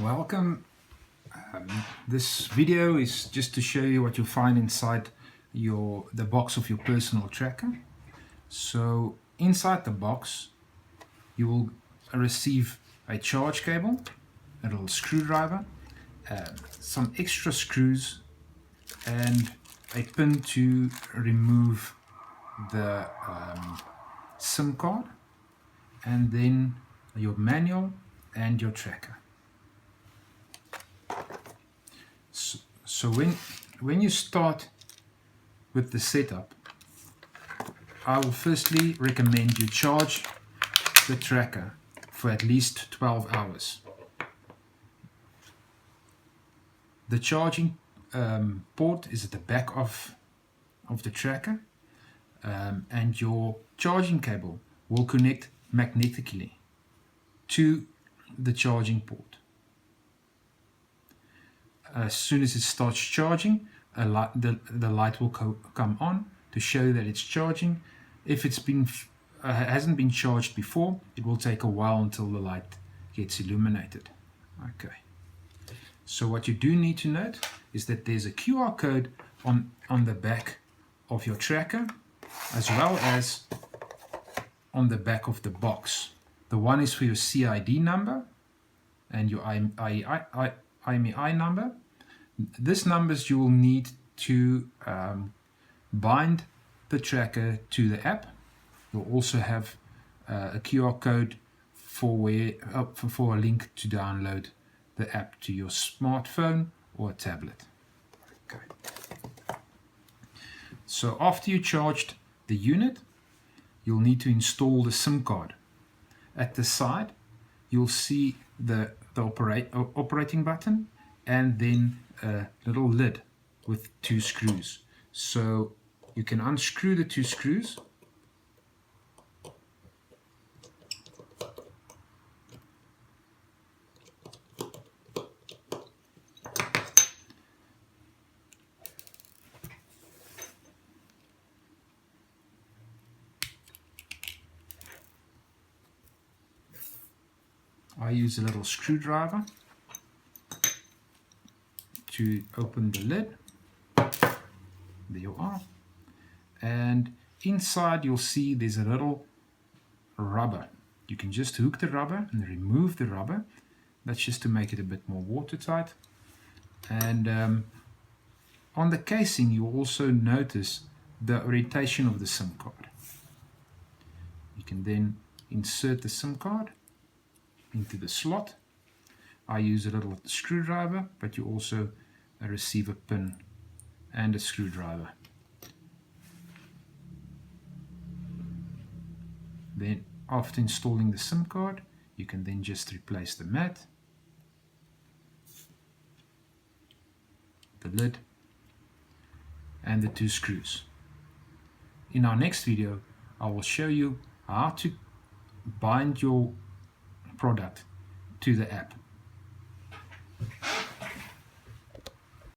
Welcome. This video is just to show you what you'll find inside the box of your personal tracker. So inside the box you will receive a charge cable, a little screwdriver, some extra screws and a pin to remove the SIM card, and then your manual and your tracker. So when you start with the setup, I will firstly recommend you charge the tracker for at least 12 hours. The charging port is at the back of the tracker, and your charging cable will connect magnetically to the charging port. As soon as it starts charging, the light will come on to show that it's charging. If it's hasn't been charged before, it will take a while until the light gets illuminated. Okay. So what you do need to note is that there's a QR code on the back of your tracker, as well as on the back of the box. The one is for your CID number and your IMEI number. These numbers you will need to bind the tracker to the app. You'll also have a QR code for a link to download the app to your smartphone or a tablet. Okay. So after you charged the unit, you'll need to install the SIM card. At the side, you'll see the operating button and then a little lid with two screws. So you can unscrew the two screws . I use a little screwdriver to open the lid. There you are. And inside you'll see there's a little rubber. You can just hook the rubber and remove the rubber. That's just to make it a bit more watertight. And on the casing you'll also notice the orientation of the SIM card. You can then insert the SIM card into the slot. I use a little screwdriver, but you also receive a pin and a screwdriver. Then after installing the SIM card, you can then just replace the mat, the lid and the two screws. In our next video, I will show you how to bind your product to the app.